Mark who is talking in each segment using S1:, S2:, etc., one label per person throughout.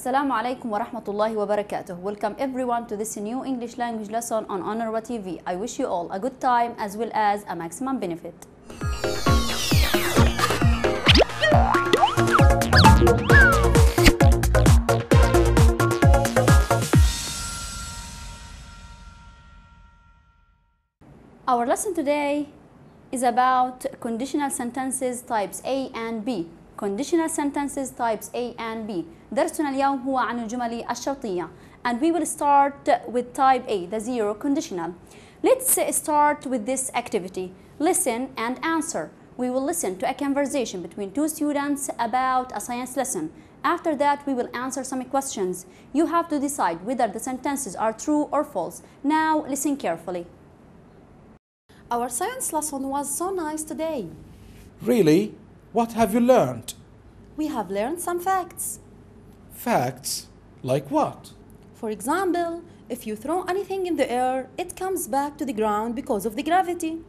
S1: Assalamu alaikum wa rahmatullahi wa barakatuh. Welcome everyone to this new English language lesson on Untitled TV. I wish you all a good time as well as a maximum benefit. Our lesson today is about conditional sentences types A and B. Conditional sentences types A and B. درسنا اليوم هو عن الجمل الشرطية. And we will start with type A, the zero conditional. Let's start with this activity. Listen and answer. We will listen to a conversation between two students about a science lesson. After that, we will answer some questions. You have to decide whether the sentences are true or false. Now, listen carefully. Our science lesson was so nice today.
S2: Really? What have you learned?
S1: We have learned some facts.
S2: Facts? Like what?
S1: For example, if you throw anything in the air, it comes back to the ground because of the gravity.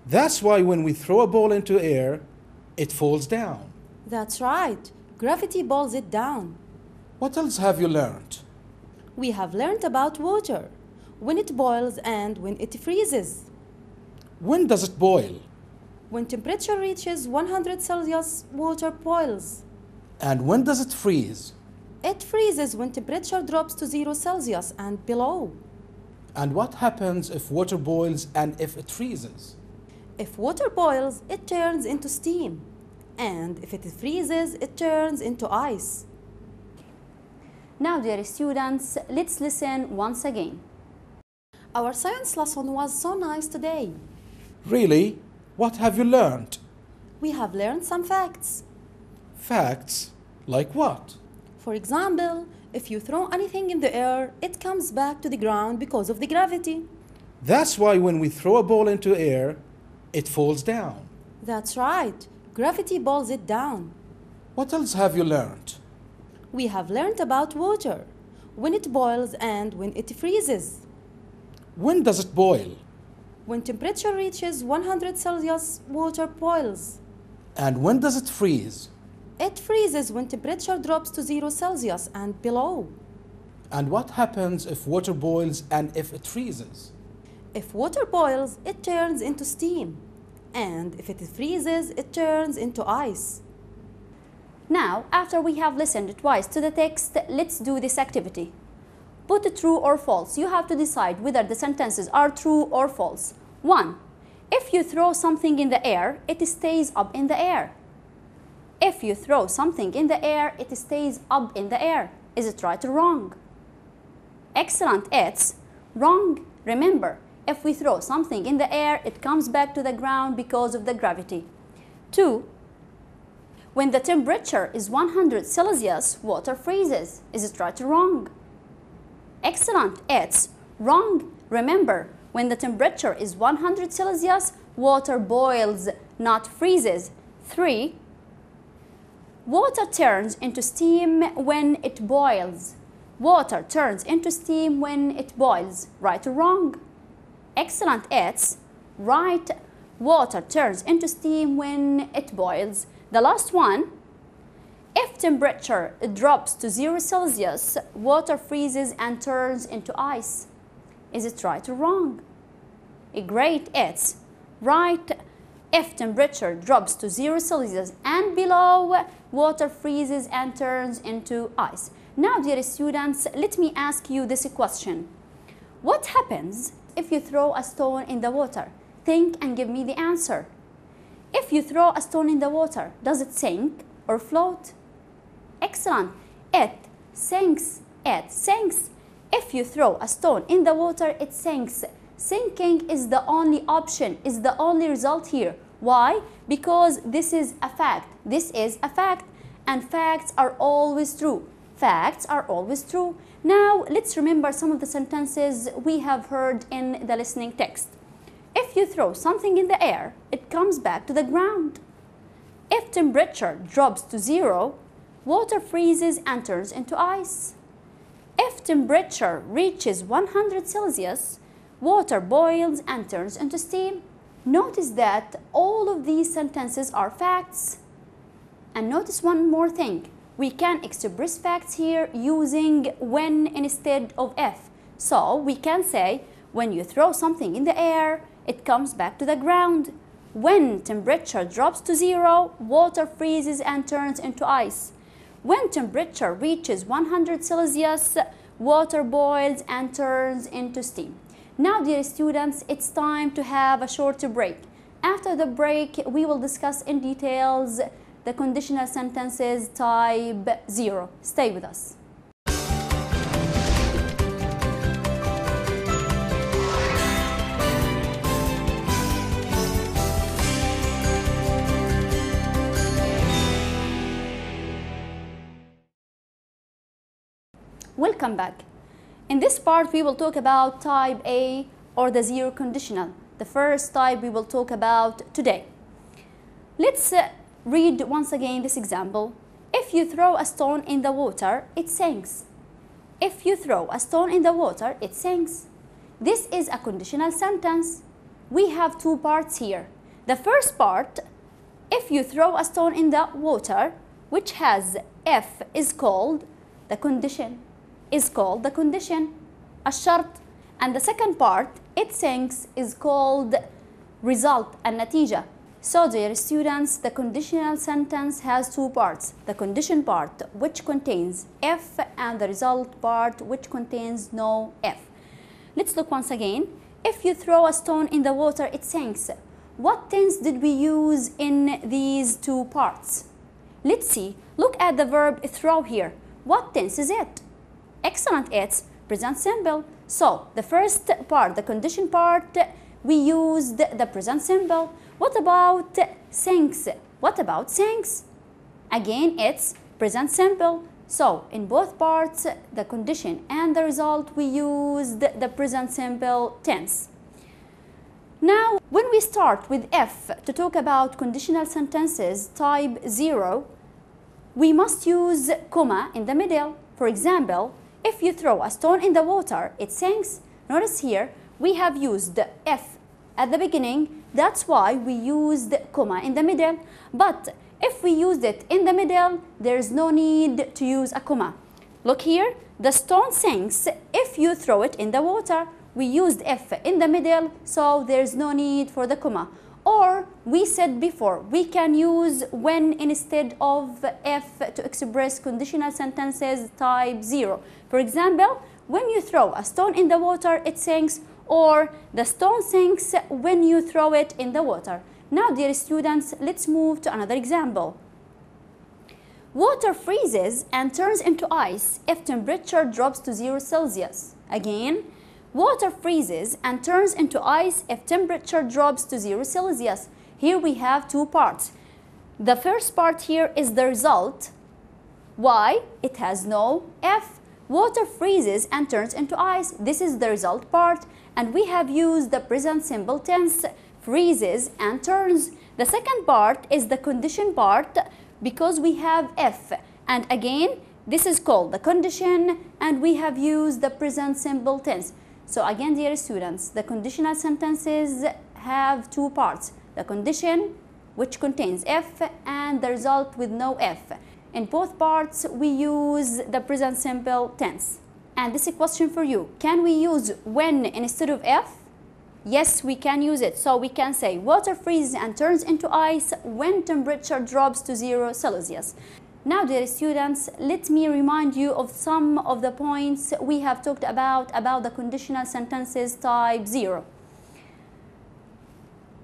S2: That's why when we throw a ball into air, it falls down.
S1: That's right. Gravity pulls it down.
S2: What else have you learned?
S1: We have learned about water, when it boils and when it freezes.
S2: When does it boil?
S1: When temperature reaches 100 Celsius, water boils.
S2: And when does it freeze?
S1: It freezes when temperature drops to 0 Celsius and below.
S2: And what happens if water boils and if it freezes?
S1: If water boils, it turns into steam. And if it freezes, it turns into ice. Now, dear students, let's listen once again. Our science lesson was so nice today.
S2: Really? What have you learned?
S1: We have learned some facts.
S2: Facts? Like what?
S1: For example, if you throw anything in the air, it comes back to the ground because of the gravity.
S2: That's why when we throw a ball into air, it falls down.
S1: That's right. Gravity pulls it down.
S2: What else have you learned?
S1: We have learned about water, when it boils and when it freezes.
S2: When does it boil?
S1: When temperature reaches 100 Celsius, water boils.
S2: And when does it freeze?
S1: It freezes when temperature drops to 0 Celsius and below.
S2: And what happens if water boils and if it freezes?
S1: If water boils, it turns into steam. And if it freezes, it turns into ice. Now, after we have listened twice to the text, let's do this activity. Put true or false. You have to decide whether the sentences are true or false. 1. If you throw something in the air, it stays up in the air. If you throw something in the air, it stays up in the air. Is it right or wrong? Excellent, it's wrong. Remember, if we throw something in the air, it comes back to the ground because of the gravity. 2. When the temperature is 100 Celsius, water freezes. Is it right or wrong? Excellent, it's wrong. Remember, when the temperature is 100 Celsius, water boils, not freezes. 3. Water turns into steam when it boils. Water turns into steam when it boils. Right or wrong? Excellent, it's right. Water turns into steam when it boils. The last one. If temperature drops to 0 Celsius, water freezes and turns into ice. Is it right or wrong? Great, it's right. If temperature drops to 0 Celsius and below, water freezes and turns into ice. Now, dear students, let me ask you this question. What happens if you throw a stone in the water? Think and give me the answer. If you throw a stone in the water, does it sink or float? Excellent. It sinks. It sinks. If you throw a stone in the water, it sinks. Sinking is the only option, is the only result here. Why? Because this is a fact. This is a fact. And facts are always true. Facts are always true. Now, let's remember some of the sentences we have heard in the listening text. If you throw something in the air, it comes back to the ground. If temperature drops to 0, water freezes and turns into ice. If temperature reaches 100 Celsius, water boils and turns into steam. Notice that all of these sentences are facts. And notice one more thing. we can express facts here using when instead of if. So we can say, when you throw something in the air, it comes back to the ground. When temperature drops to 0, water freezes and turns into ice. When temperature reaches 100 Celsius, water boils and turns into steam. Now, dear students, it's time to have a short break. After the break, we will discuss in details the conditional sentences type 0. Stay with us. Welcome back. In this part, we will talk about type A, or the zero conditional, the first type we will talk about today. Let's read once again this example. If you throw a stone in the water, it sinks. If you throw a stone in the water, it sinks. This is a conditional sentence. We have two parts here. The first part, if you throw a stone in the water, which has if, is called the condition. الشرط. And the second part, it sinks, is called result, النتيجة. So, dear students, the conditional sentence has two parts. The condition part, which contains if, and the result part, which contains no if. Let's look once again. If you throw a stone in the water, it sinks. What tense did we use in these two parts? Let's see. Look at the verb throw here. What tense is it? Excellent, it's present simple. So the first part, the condition part, we used the present simple. What about sinks? Again, it's present simple. So in both parts, the condition and the result, we used the present simple tense. Now, when we start with if to talk about conditional sentences type 0, we must use comma in the middle. For example, if you throw a stone in the water, it sinks. Notice here, we have used if at the beginning. That's why we used comma in the middle. But if we used it in the middle, there is no need to use a comma. Look here, the stone sinks if you throw it in the water. We used if in the middle, so there is no need for the comma. Or we said before, we can use when instead of if to express conditional sentences type 0. For example, when you throw a stone in the water, it sinks, or the stone sinks when you throw it in the water. Now, dear students, let's move to another example. Water freezes and turns into ice if temperature drops to 0 Celsius. Again, water freezes and turns into ice if temperature drops to 0 Celsius. Here we have two parts. The first part here is the result. Why? It has no if. Water freezes and turns into ice. This is the result part, and we have used the present simple tense, freezes and turns. The second part is the condition part because we have if. And again, this is called the condition, and we have used the present simple tense. So again, dear students, the conditional sentences have two parts. The condition, which contains if, and the result with no if. In both parts, we use the present simple tense. And this is a question for you. Can we use when instead of if? Yes, we can use it. So we can say water freezes and turns into ice when temperature drops to 0 Celsius. Now, dear students, let me remind you of some of the points we have talked about the conditional sentences type 0.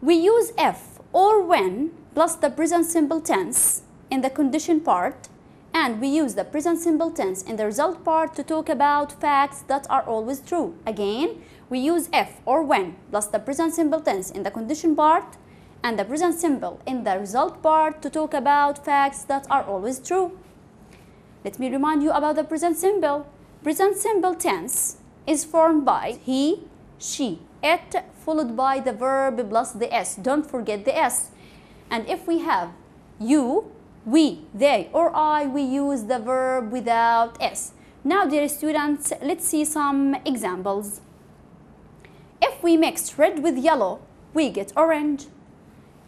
S1: We use if or when plus the present simple tense in the condition part, and we use the present simple tense in the result part to talk about facts that are always true. Again, we use if or when plus the present simple tense in the condition part and the present simple in the result part to talk about facts that are always true. Let me remind you about the present simple. Present simple tense is formed by he, she, it, followed by the verb plus the s. Don't forget the s. And if we have you, we, they, or I, we use the verb without s. Now, dear students, let's see some examples. If we mix red with yellow, we get orange.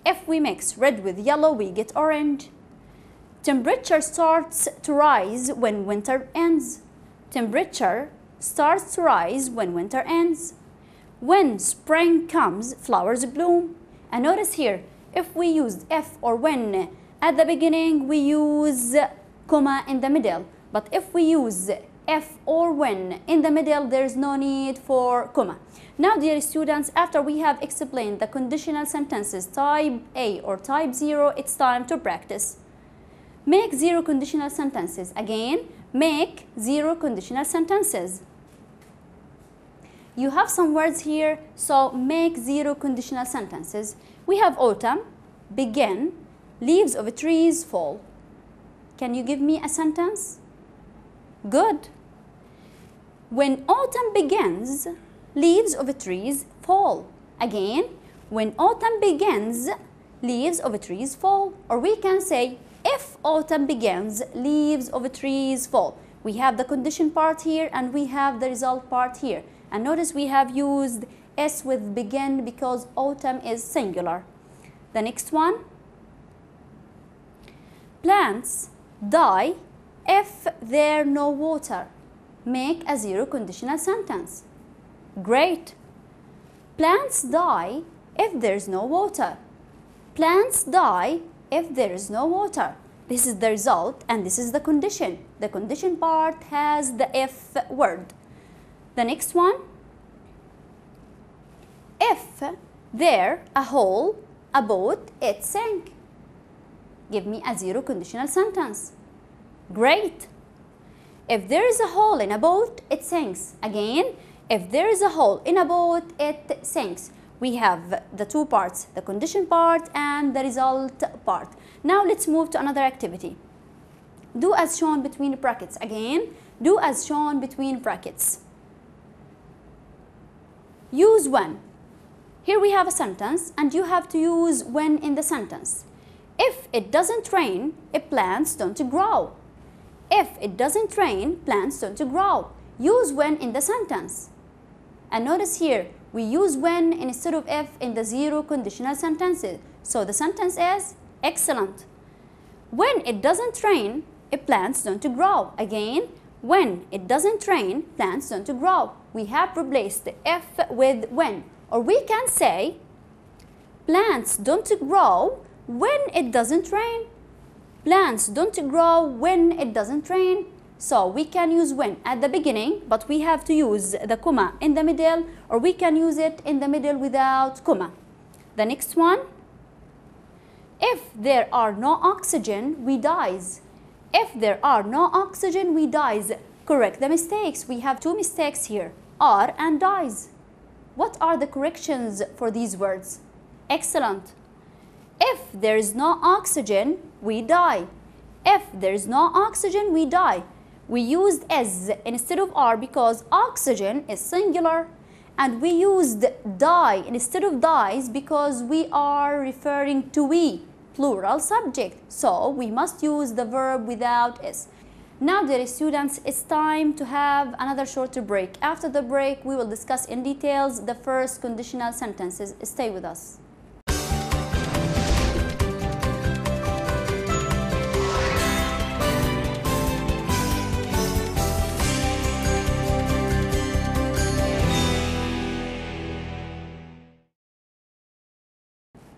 S1: If we mix red with yellow, we get orange. Temperature starts to rise when winter ends. Temperature starts to rise when winter ends. When spring comes, flowers bloom. And notice here, if we used if or when at the beginning, we use comma in the middle. But if we use if or when in the middle, there is no need for comma. Now, dear students, after we have explained the conditional sentences type A or type 0, it's time to practice. Make 0 conditional sentences. Again, make 0 conditional sentences. You have some words here, so make 0 conditional sentences. We have autumn, begin, leaves of trees fall. Can you give me a sentence? Good. When autumn begins, leaves of trees fall. Again, when autumn begins, leaves of trees fall. Or we can say, if autumn begins, leaves of trees fall. We have the condition part here and we have the result part here. And notice we have used S with begin because autumn is singular. The next one. Plants die if there's no water. Make a 0 conditional sentence. Great. Plants die if there's no water. Plants die if there is no water. This is the result and this is the condition. The condition part has the if word. The next one. If there a hole, a boat, it sank. Give me a 0 conditional sentence. Great. If there is a hole in a boat, it sinks. Again, if there is a hole in a boat, it sinks. We have the two parts, the condition part and the result part. Now let's move to another activity. Do as shown between brackets. Again, do as shown between brackets. Use when. Here we have a sentence and you have to use when in the sentence. If it doesn't rain, plants don't grow. If it doesn't rain, plants don't grow. Use when in the sentence. And notice here, we use when instead of if in the 0 conditional sentences. So the sentence is excellent. When it doesn't rain, plants don't grow. Again, when it doesn't rain, plants don't grow. We have replaced if with when. Or we can say, plants don't grow when it doesn't rain. Plants don't grow when it doesn't rain. So we can use when at the beginning, but we have to use the comma in the middle, or we can use it in the middle without comma. The next one. If there are no oxygen, we dies. If there are no oxygen, we dies. Correct the mistakes. We have two mistakes here, are and dies. What are the corrections for these words? Excellent. If there is no oxygen, we die. If there is no oxygen, we die. We used as instead of are because oxygen is singular. And we used die instead of dies because we are referring to we, plural subject. So we must use the verb without s. Now, dear students, it's time to have another shorter break. After the break, we will discuss in details the first conditional sentences. Stay with us.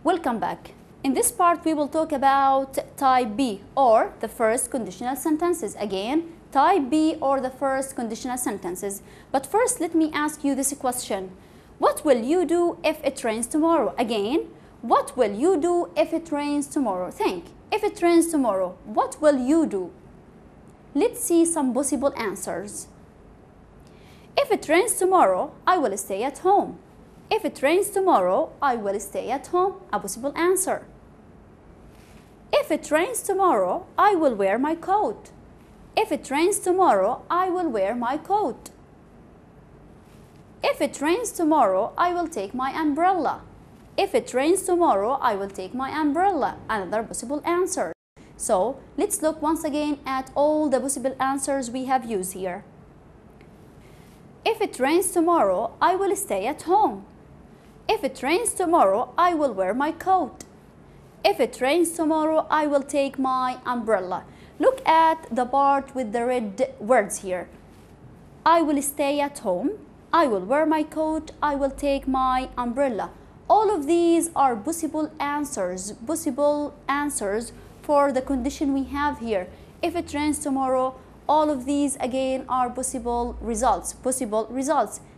S1: Welcome back. In this part, we will talk about type B or the first conditional sentences. Again, type B or the first conditional sentences. But first, let me ask you this question. What will you do if it rains tomorrow? Again, what will you do if it rains tomorrow? Think, if it rains tomorrow, what will you do? Let's see some possible answers. If it rains tomorrow, I will stay at home. If it rains tomorrow, I will stay at home. A possible answer. If it rains tomorrow, I will wear my coat. If it rains tomorrow, I will wear my coat. If it rains tomorrow, I will take my umbrella. If it rains tomorrow, I will take my umbrella. Another possible answer. So let's look once again at all the possible answers we have used here. If it rains tomorrow, I will stay at home. If it rains tomorrow, I will wear my coat. If it rains tomorrow, I will take my umbrella. Look at the part with the red words here. I will stay at home. I will wear my coat. I will take my umbrella. All of these are possible answers for the condition we have here. If it rains tomorrow, all of these again are possible results.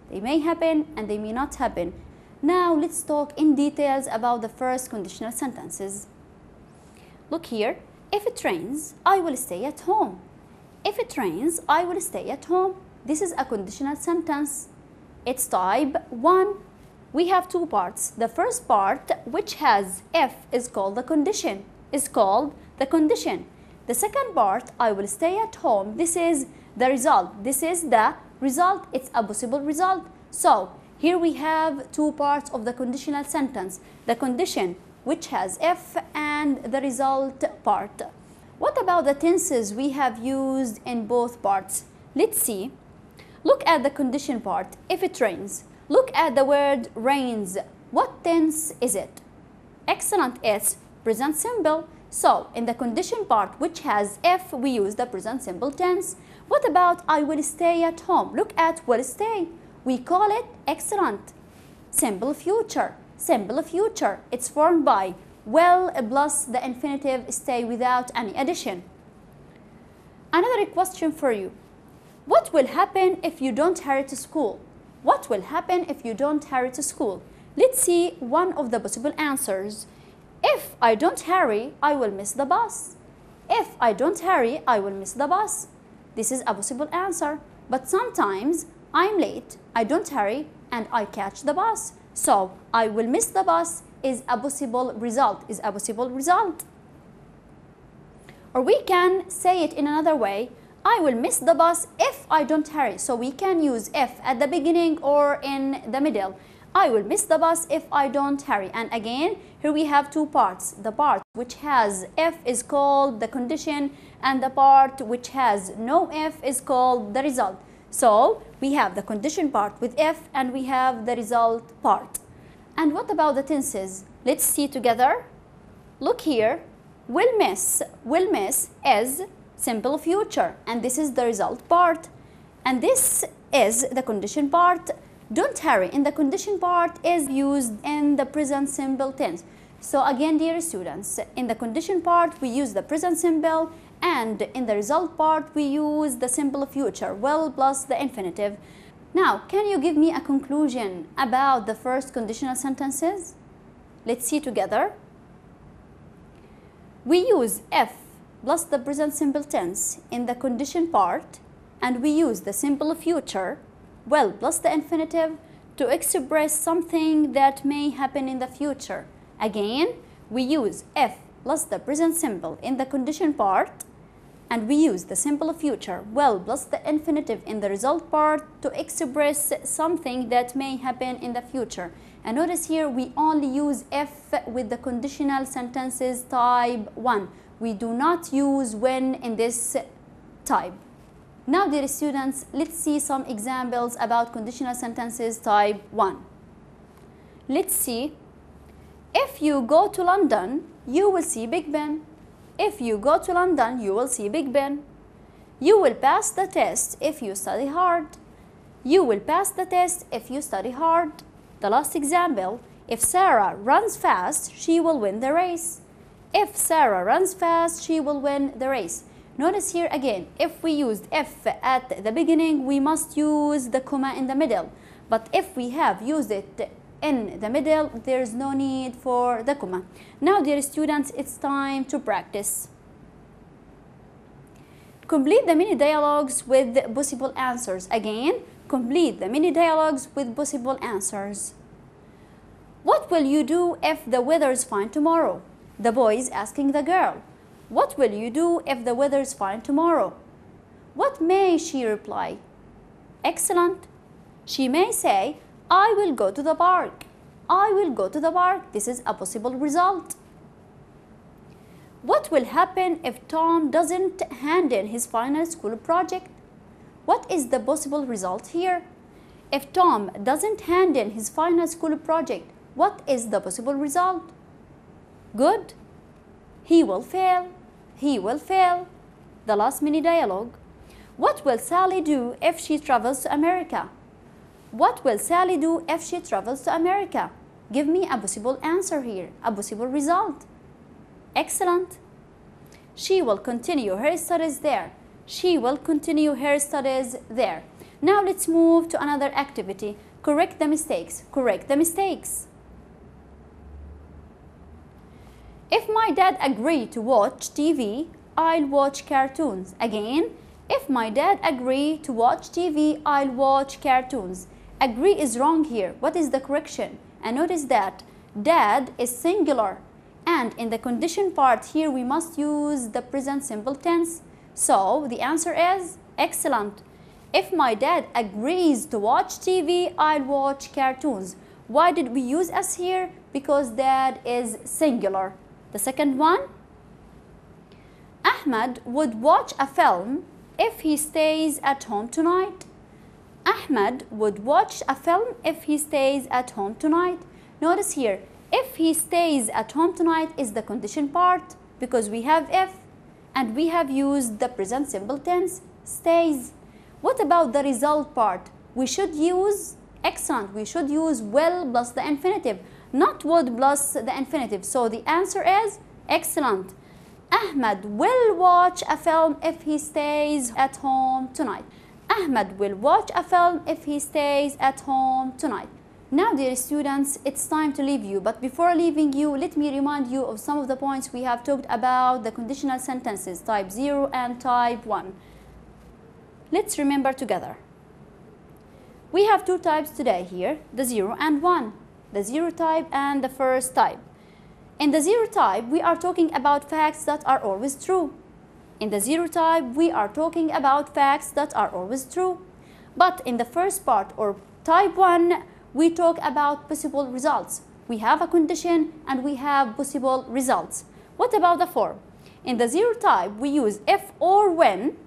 S1: They may happen and they may not happen. Now let's talk in details about the first conditional sentences. Look here. If it rains, I will stay at home. If it rains, I will stay at home. This is a conditional sentence. It's type 1. We have two parts. The first part, which has if, is called the condition. The second part, I will stay at home, this is the result. It's a possible result. So here we have two parts of the conditional sentence. The condition, which has if, and the result part. What about the tenses we have used in both parts? Let's see. Look at the condition part. If it rains. Look at the word rains. What tense is it? Excellent, it's present simple. So in the condition part, which has if, we use the present simple tense. What about I will stay at home? Look at will stay. We call it excellent. Simple future. It's formed by will plus the infinitive stay without any addition. Another question for you. What will happen if you don't hurry to school? Let's see one of the possible answers. If I don't hurry, I will miss the bus. This is a possible answer. But sometimes I'm late, I don't hurry, and I catch the bus. So I will miss the bus is a possible result. Or we can say it in another way. I will miss the bus if I don't hurry. So we can use if at the beginning or in the middle. I will miss the bus if I don't hurry. And again, here we have two parts. The part which has if is called the condition, and the part which has no if is called the result. So we have the condition part with if, and we have the result part. And what about the tenses? Let's see together. Look here. Will miss is simple future, and this is the result part. And this is the condition part. Don't hurry in the condition part is used in the present simple tense. So again, dear students, in the condition part we use the present simple, and in the result part we use the simple future, will plus the infinitive. Now, can you give me a conclusion about the first conditional sentences? Let's see together. We use if plus the present simple tense in the condition part, and we use the simple future, will plus the infinitive, to express something that may happen in the future. Again, we use if plus the present simple in the condition part, and we use the simple future, will plus the infinitive in the result part, to express something that may happen in the future. And notice here we only use if with the conditional sentences type 1. We do not use when in this type. Now, dear students, let's see some examples about conditional sentences type 1. Let's see. If you go to London, you will see Big Ben. If you go to London, you will see Big Ben. You will pass the test if you study hard. You will pass the test if you study hard. The last example, if Sarah runs fast, she will win the race. If Sarah runs fast, she will win the race. Notice here again, if we used if at the beginning, we must use the comma in the middle. But if we have used it in the middle, there is no need for the comma. Now, dear students, it's time to practice. Complete the mini dialogues with possible answers. Again, complete the mini dialogues with possible answers. What will you do if the weather is fine tomorrow? The boy is asking the girl. What will you do if the weather is fine tomorrow? What may she reply? Excellent. She may say, I will go to the park. I will go to the park. This is a possible result. What will happen if Tom doesn't hand in his final school project? What is the possible result here? If Tom doesn't hand in his final school project, what is the possible result? Good. He will fail. He will fail. The last mini dialogue. What will Sally do if she travels to America? What will Sally do if she travels to America? Give me a possible answer here, a possible result. Excellent. She will continue her studies there. She will continue her studies there. Now let's move to another activity. Correct the mistakes. Correct the mistakes. If my dad agreed to watch TV, I'll watch cartoons. Again, if my dad agreed to watch TV, I'll watch cartoons. Agree is wrong here. What is the correction? And notice that dad is singular. And in the condition part here, we must use the present simple tense. So the answer is excellent. If my dad agrees to watch TV, I'll watch cartoons. Why did we use S here? Because dad is singular. The second one, Ahmed would watch a film if he stays at home tonight. Ahmed would watch a film if he stays at home tonight. Notice here, if he stays at home tonight is the condition part because we have if and we have used the present simple tense, stays. What about the result part? We should use, excellent, we should use will plus the infinitive, not would plus the infinitive. So the answer is excellent. Ahmed will watch a film if he stays at home tonight. Ahmed will watch a film if he stays at home tonight. Now, dear students, it's time to leave you. But before leaving you, let me remind you of some of the points we have talked about the conditional sentences, type 0 and type 1. Let's remember together. We have two types today here, the 0 and 1, the 0 type and the first type. In the 0 type, we are talking about facts that are always true. In the 0 type, we are talking about facts that are always true. But in the first part, or type 1, we talk about possible results. We have a condition and we have possible results. What about the form? In the 0 type, we use if or when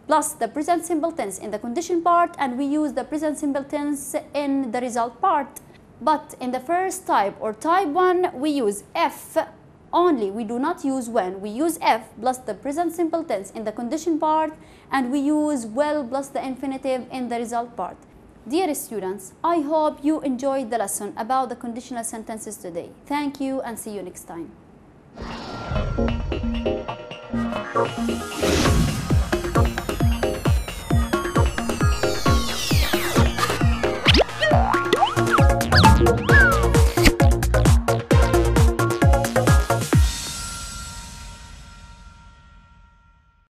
S1: plus the present simple tense in the condition part, and we use the present simple tense in the result part. But in the first type, or type 1, we use if only. We do not use when. We use if plus the present simple tense in the condition part, and we use will plus the infinitive in the result part. Dear students, I hope you enjoyed the lesson about the conditional sentences today. Thank you and see you next time.